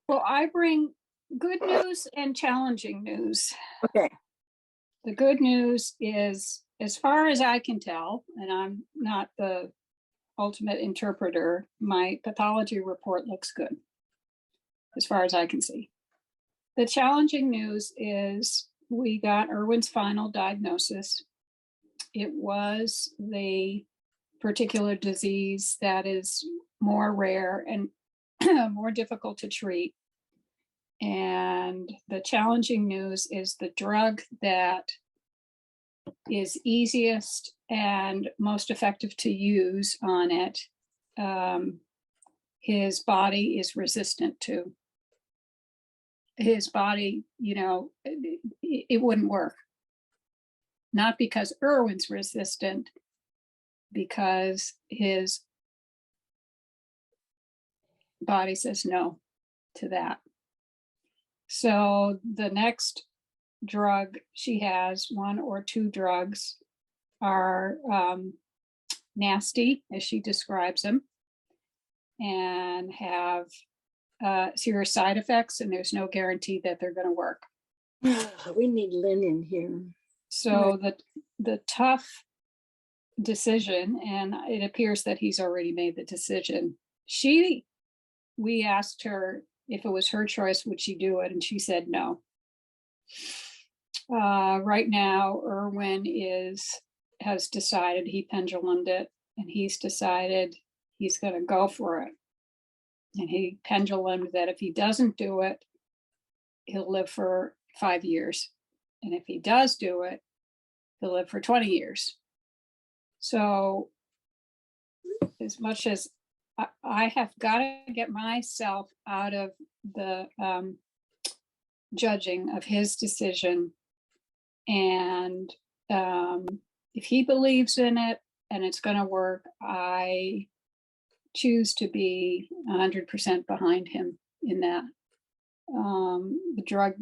Well, I bring good news and challenging news. Okay. The good news is, as far as I can tell, and I'm not the ultimate interpreter, my pathology report looks good, as far as I can see. The challenging news is we got Irwin's final diagnosis. It was the particular disease that is more rare and more difficult to treat. And the challenging news is the drug that is easiest and most effective to use on it, his body is resistant to. His body, it wouldn't work. Not because Irwin's resistant, because his body says no to that. So the next drug she has, one or two drugs, are nasty, as she describes them, and have serious side effects, and there's no guarantee that they're going to work. We need Lynn in here. So the tough decision, and it appears that he's already made the decision. We asked her if it was her choice, would she do it? And she said no. Right now, Irwin has decided, he pendulumed it, and he's decided he's going to go for it. And he pendulumed that if he doesn't do it, he'll live for 5 years. And if he does do it, he'll live for 20 years. So as much as I have got to get myself out of the judging of his decision, and if he believes in it and it's going to work, I choose to be 100% behind him in that. The drug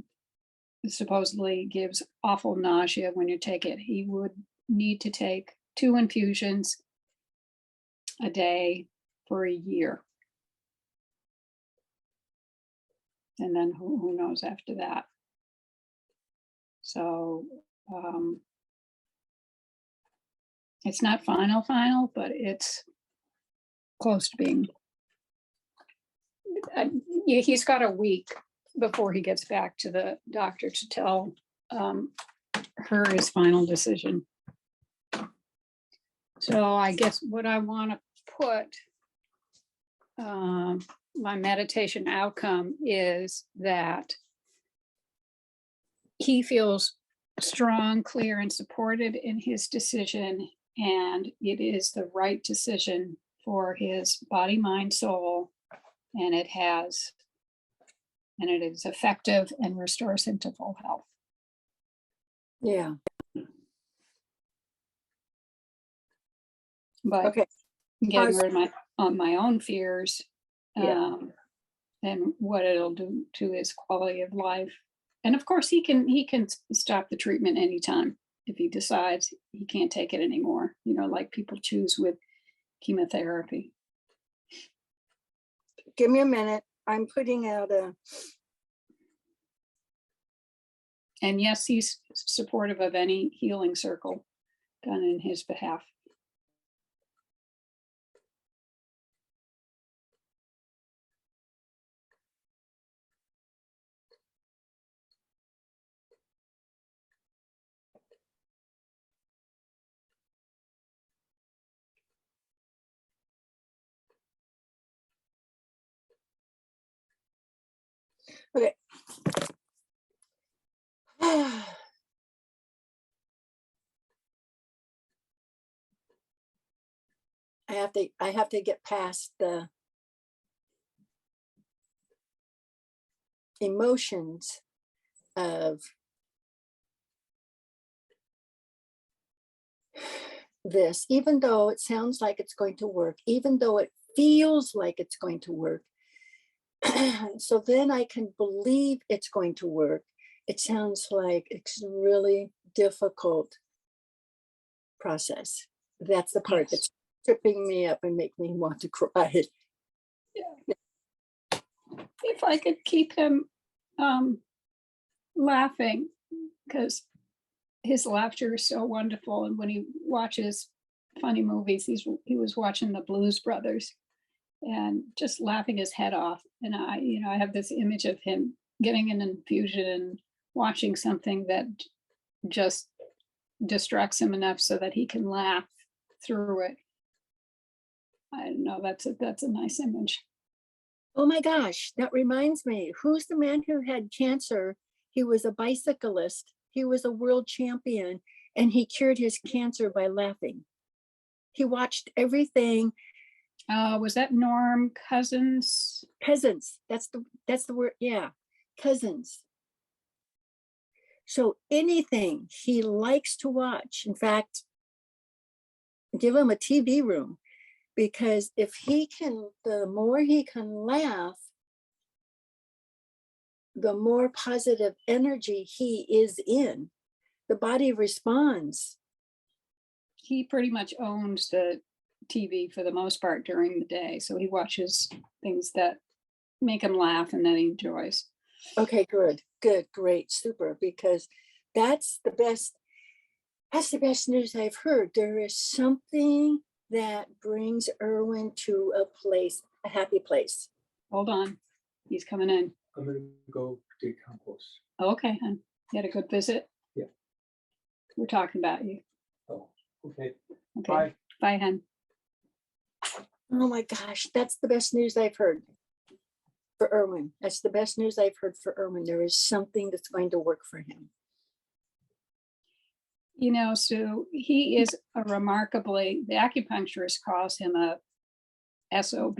supposedly gives awful nausea when you take it. He would need to take 2 infusions a day for a year. And then who knows after that. So it's not final, but it's close to being. He's got a week before he gets back to the doctor to tell her his final decision. So I guess what I want to put my meditation outcome is that he feels strong, clear, and supported in his decision, and it is the right decision for his body, mind, soul, and it is effective and restores him to full health. Yeah. But okay. Getting rid of my own fears, Yeah. And what it'll do to his quality of life. And of course, he can stop the treatment anytime if he decides he can't take it anymore. Like people choose with chemotherapy. Give me a minute. I'm putting out a. And yes, he's supportive of any healing circle done in his behalf. Okay. I have to get past the emotions of this, even though it sounds like it's going to work, even though it feels like it's going to work. So then I can believe it's going to work. It sounds like it's a really difficult process. That's the part that's tripping me up and make me want to cry. Yeah. I could keep him laughing, because his laughter is so wonderful. And when he watches funny movies, he was watching the Blues Brothers and just laughing his head off. And I have this image of him getting an infusion and watching something that just distracts him enough so that he can laugh through it. I don't know, that's a nice image. Oh my gosh, that reminds me. Who's the man who had cancer? He was a bicyclist. He was a world champion, and he cured his cancer by laughing. He watched everything. Was that Norm Cousins? Peasants. That's the word. Yeah, Cousins. So anything he likes to watch. In fact, give him a TV room, because if he can, the more he can laugh, the more positive energy he is in. The body responds. He pretty much owns the TV for the most part during the day. So he watches things that make him laugh and that he enjoys. Okay, good, great, super, because that's the best news I've heard. There is something that brings Erwin to a happy place. Hold on, he's coming in. I'm gonna go dig compost. Okay, hon. You had a good visit? Yeah. We're talking about you. Oh, okay. Okay. Bye. Bye, hon. Oh my gosh, that's the best news I've heard for Erwin. That's the best news I've heard for Erwin. There is something that's going to work for him. Sue, he is the acupuncturist calls him a SOB,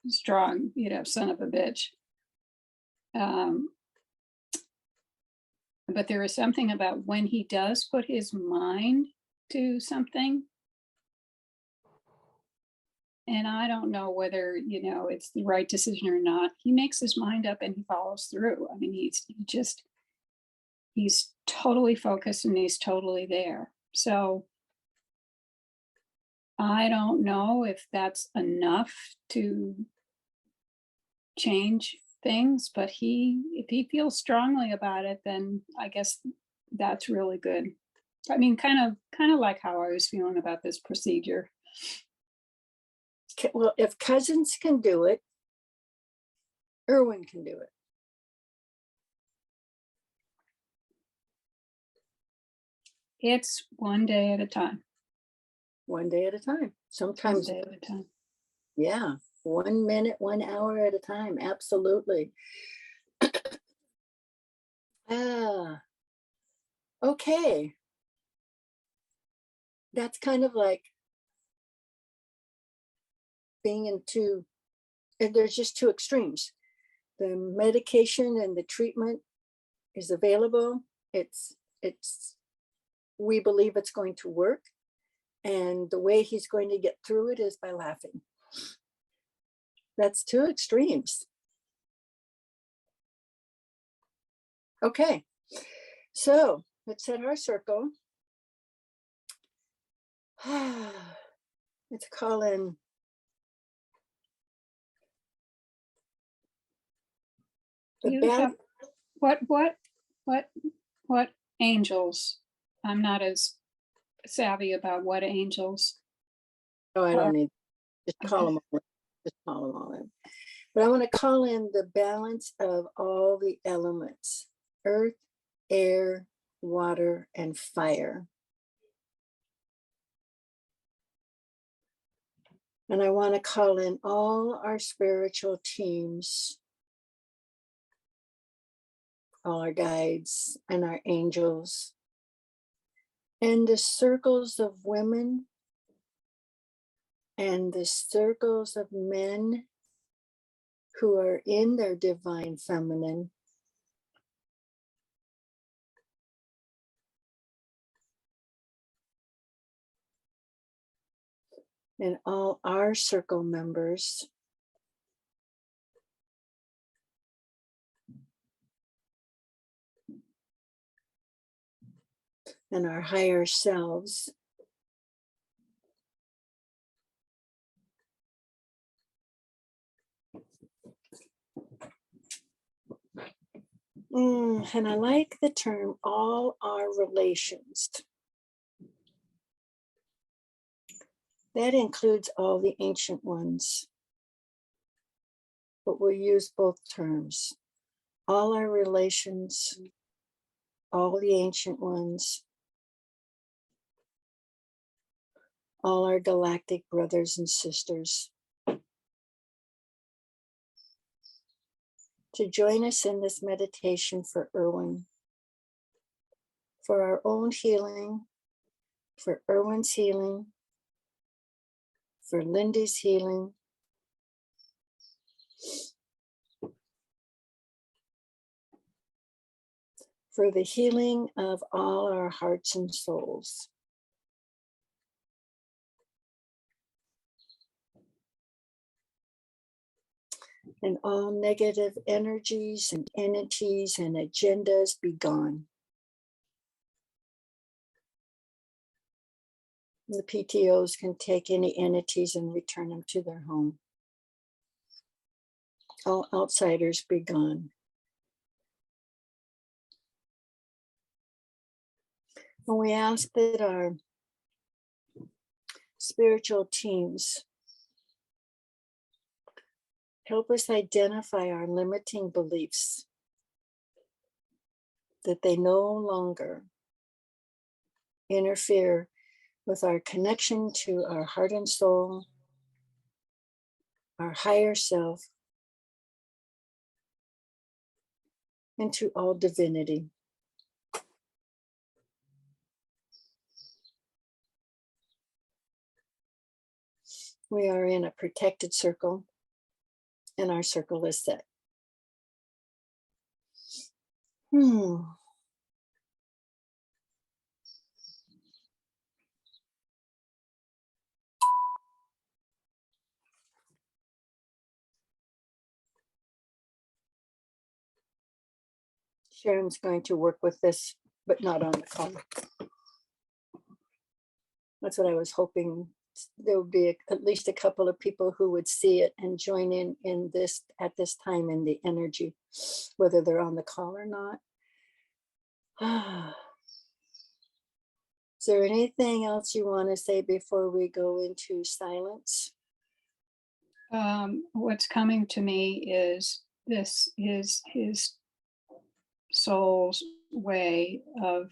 strong, son of a bitch. But there is something about when he does put his mind to something, and I don't know whether, it's the right decision or not. He makes his mind up and he follows through. I mean, he's totally focused and he's totally there. So I don't know if that's enough to change things, but if he feels strongly about it, then I guess that's really good. I mean, kind of like how I was feeling about this procedure. Well, if Cousins can do it, Erwin can do it. It's one day at a time. One day at a time. Sometimes, one day at a time. Yeah, 1 minute, 1 hour at a time. Absolutely. Okay. That's kind of like being into, and there's just two extremes. The medication and the treatment is available. We believe it's going to work. And the way he's going to get through it is by laughing. That's two extremes. Okay, so let's set our circle. Let's call in what angels? I'm not as savvy about what angels. Oh, I don't need, just call them all in. Just call them all in. But I want to call in the balance of all the elements: earth, air, water, and fire. And I want to call in all our spiritual teams, all our guides and our angels, and the circles of women and the circles of men who are in their divine feminine. And all our circle members. And our higher selves. And I like the term all our relations. That includes all the ancient ones, but we'll use both terms. All our relations, all the ancient ones, all our galactic brothers and sisters, to join us in this meditation for Erwin, for our own healing, for Erwin's healing, for Lindy's healing, for the healing of all our hearts and souls. And all negative energies and entities and agendas be gone. The PTOs can take any entities and return them to their home. All outsiders be gone. And we ask that our spiritual teams help us identify our limiting beliefs, that they no longer interfere with our connection to our heart and soul, our higher self, and to all divinity. We are in a protected circle, and our circle is set. Sharon's going to work with this, but not on the call. That's what I was hoping. There would be at least a couple of people who would see it and join in this at this time in the energy, whether they're on the call or not. Is there anything else you want to say before we go into silence? What's coming to me is this is his soul's way of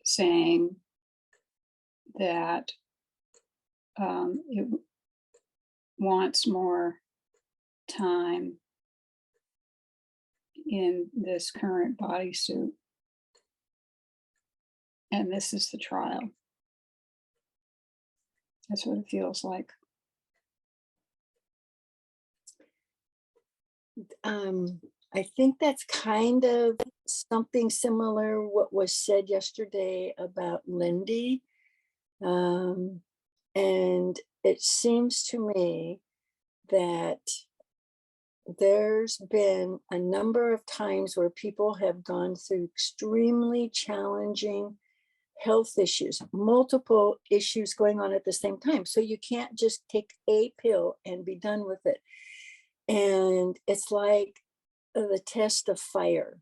saying that it wants more time in this current bodysuit. And this is the trial. That's what it feels like. I think that's kind of something similar what was said yesterday about Lindy. And it seems to me that there's been a number of times where people have gone through extremely challenging health issues, multiple issues going on at the same time. So you can't just take a pill and be done with it. And it's like the test of fire.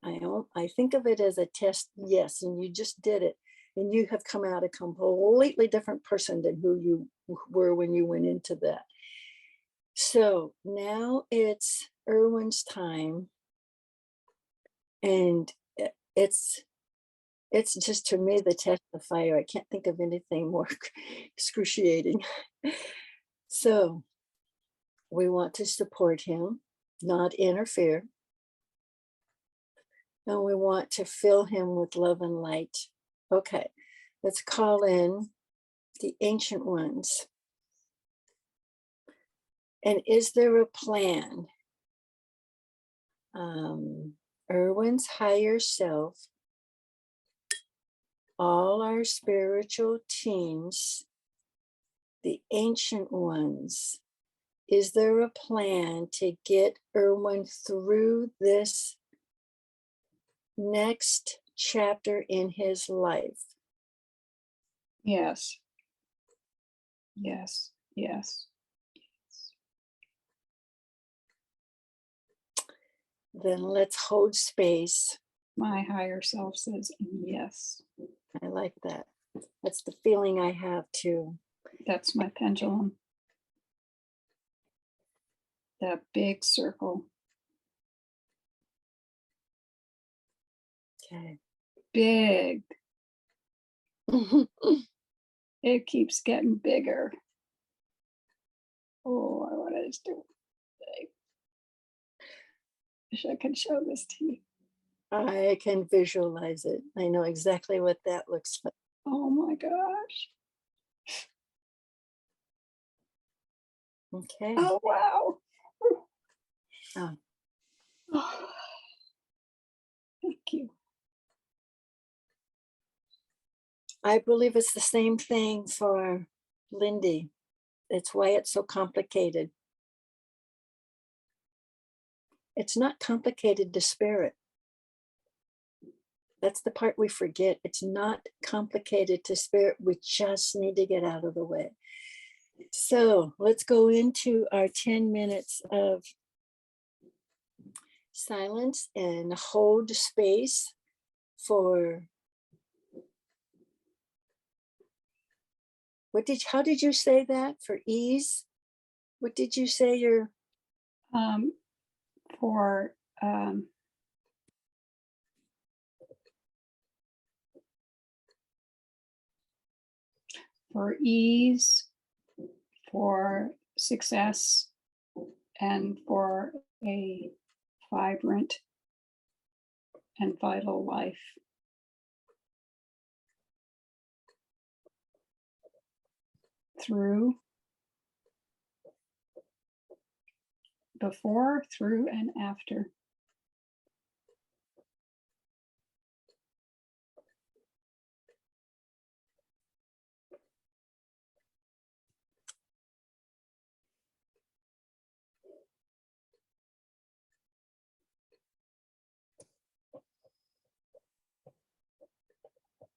I think of it as a test, yes, and you just did it. And you have come out a completely different person than who you were when you went into that. So now it's Erwin's time. And it's just, to me, the test of fire. I can't think of anything more excruciating. So we want to support him, not interfere. And we want to fill him with love and light. Okay, let's call in the ancient ones. And is there a plan? Erwin's higher self, all our spiritual teams, the ancient ones. Is there a plan to get Erwin through this next chapter in his life? Yes. Yes. Yes. Then let's hold space. My higher self says yes. I like that. That's the feeling I have too. That's my pendulum. That big circle. Okay. Big. It keeps getting bigger. Oh, I want to do it. Wish I could show this to you. I can visualize it. I know exactly what that looks like. Oh my gosh. Okay. Oh, wow. Oh. Oh, thank you. I believe it's the same thing for Lindy. It's why it's so complicated. It's not complicated to spirit. That's the part we forget. It's not complicated to spirit. We just need to get out of the way. So let's go into our 10 minutes of silence and hold space for how did you say that? For ease? What did you say your For ease, for success, and for a vibrant and vital life. Through, before, through, and after.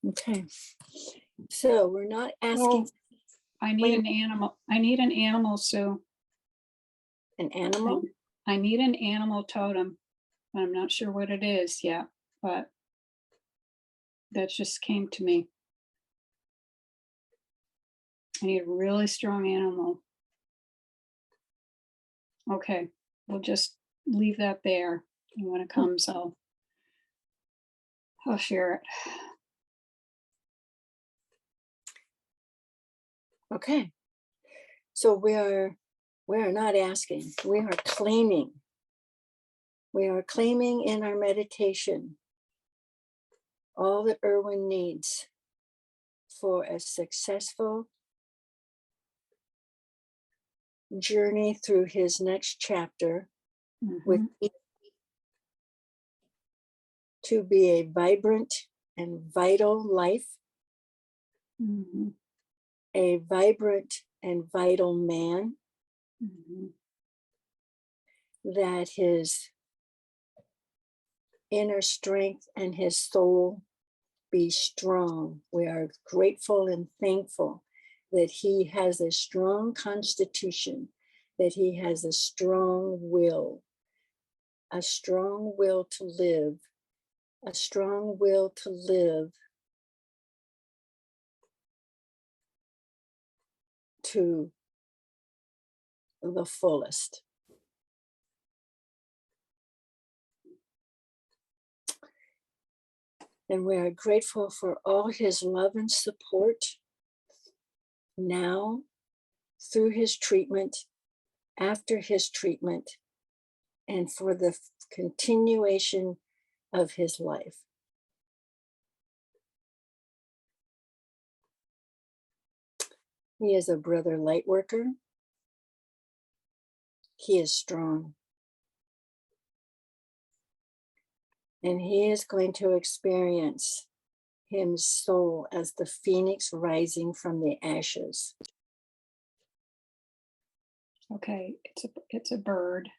okay. So we're not asking. Oh, I need an animal. I need an animal, Sue. An animal? I need an animal totem. I'm not sure what it is yet, but that just came to me. I need a really strong animal. Okay, we'll just leave that there. And when it comes, I'll share it. Okay. So we are not asking, we are claiming. We are claiming in our meditation all that Erwin needs for a successful journey through his next chapter with to be a vibrant and vital life, a vibrant and vital man, that his inner strength and his soul be strong. We are grateful and thankful that he has a strong constitution, that he has a strong will to live, a strong will to live to the fullest. And we are grateful for all his love and support now, through his treatment, after his treatment, and for the continuation of his life. He is a brother light worker. He is strong. And he is going to experience his soul as the phoenix rising from the ashes. Okay, it's a bird.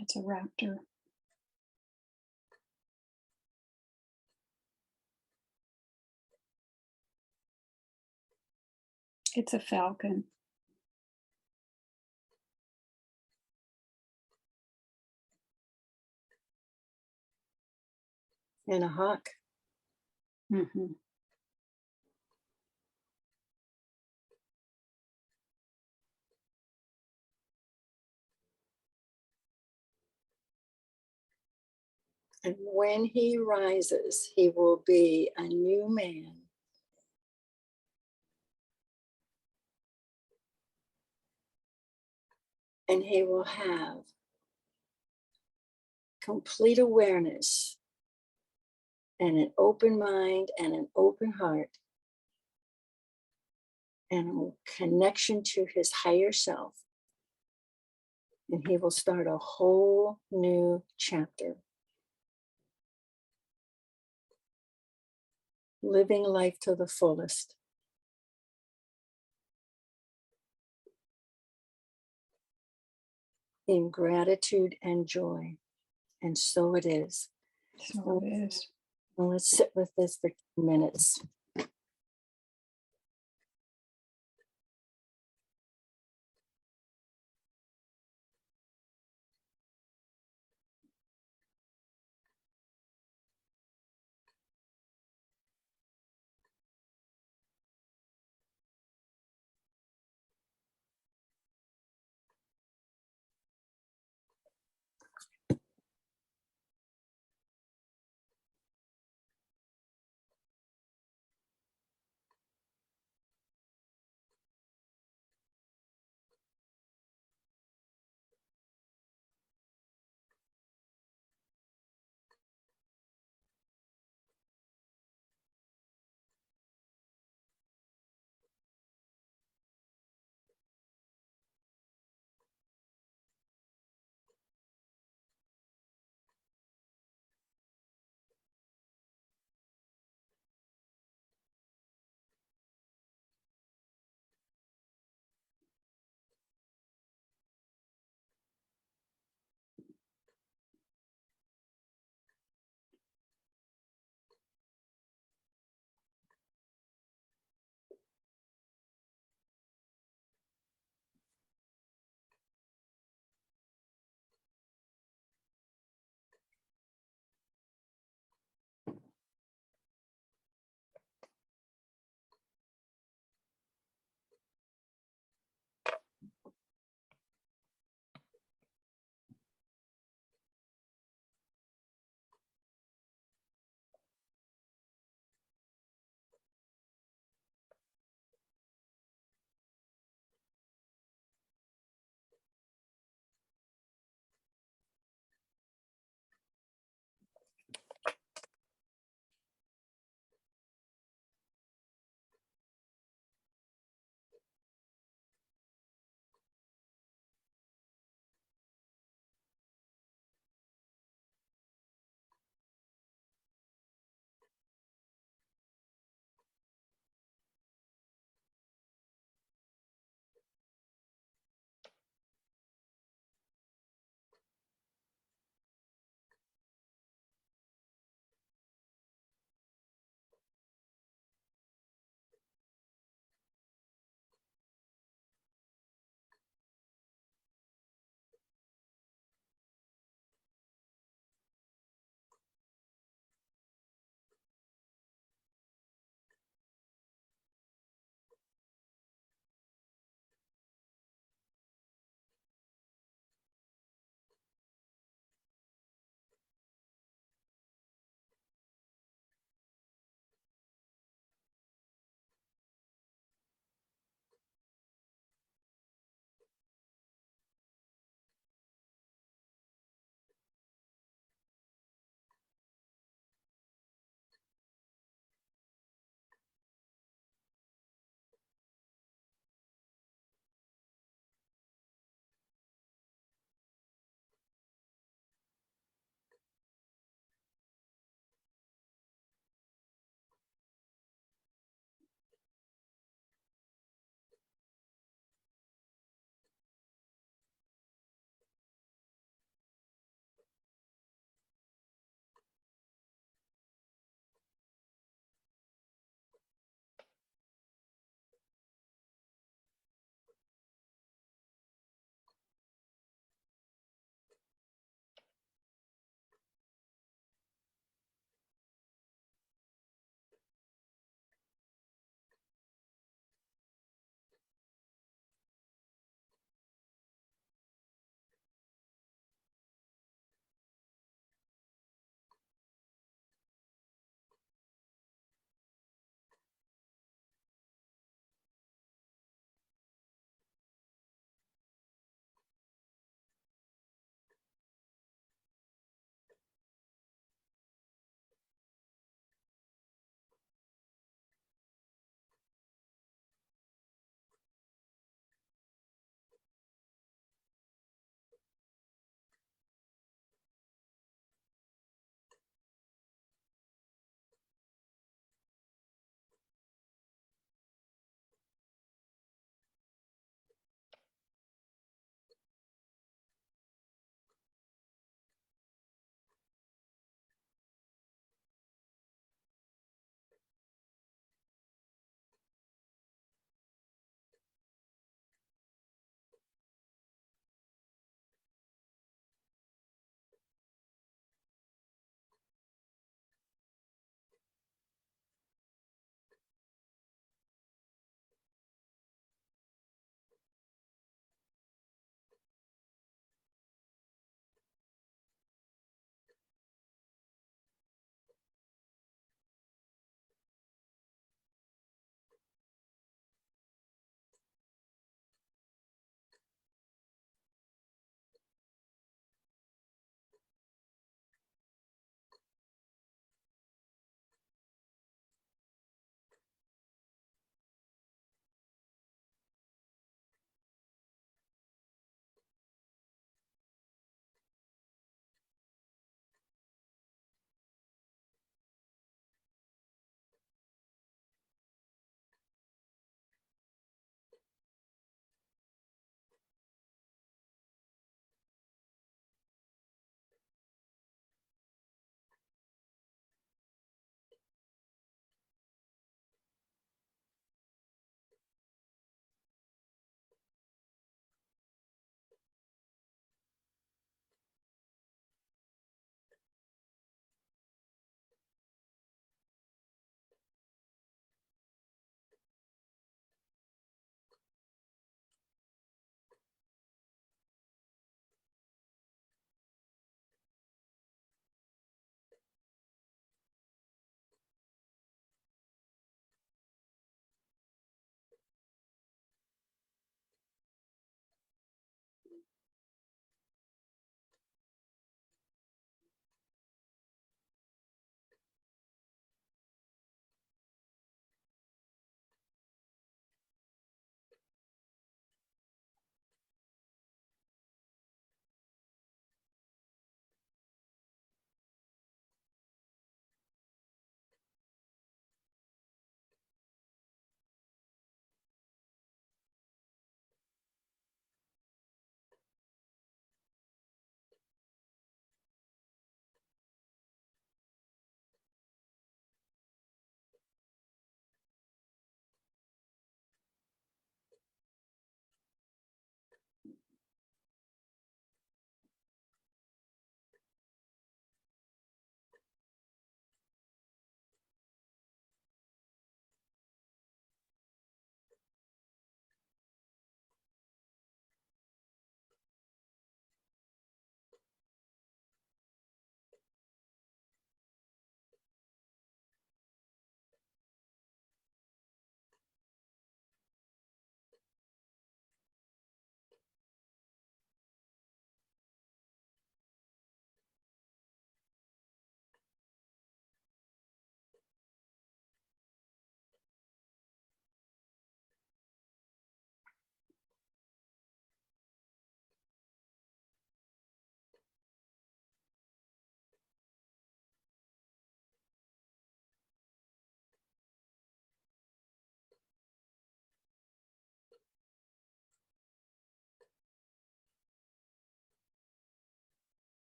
It's a raptor. It's a falcon. and a hawk. Mhm. And when he rises, he will be a new man. And he will have complete awareness and an open mind and an open heart and a connection to his higher self. And he will start a whole new chapter. Living life to the fullest. In gratitude and joy. And so it is. So it is. Well, let's sit with this for 2 minutes.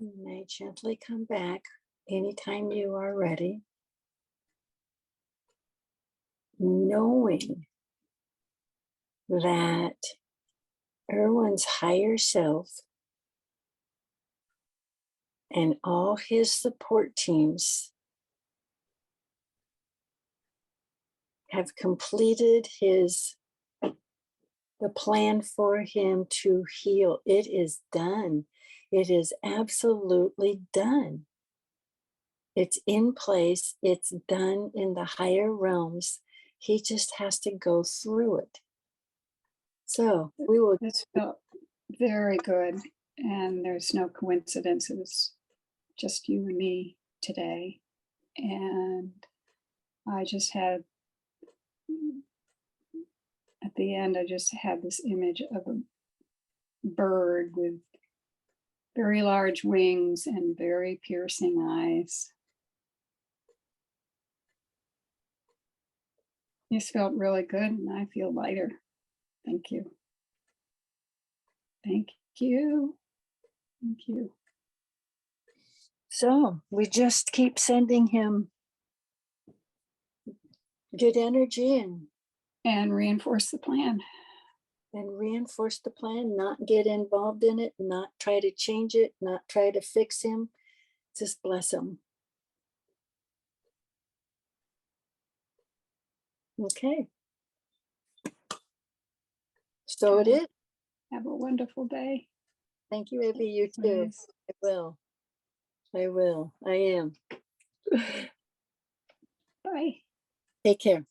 You may gently come back anytime you are ready, knowing that Erwin's higher self and all his support teams have completed the plan for him to heal. It is done. It is absolutely done. It's in place. It's done in the higher realms. He just has to go through it. So we will. This felt very good. And there's no coincidences, just you and me today. And I just had, at the end, I just had this image of a bird with very large wings and very piercing eyes. This felt really good, and I feel lighter. Thank you. Thank you. Thank you. So we just keep sending him good energy And reinforce the plan. and reinforce the plan, not get involved in it, not try to change it, not try to fix him, just bless him. Okay. So it is. Have a wonderful day. Thank you, Abby. You too. Please. I will. I will. I am. Bye. Take care.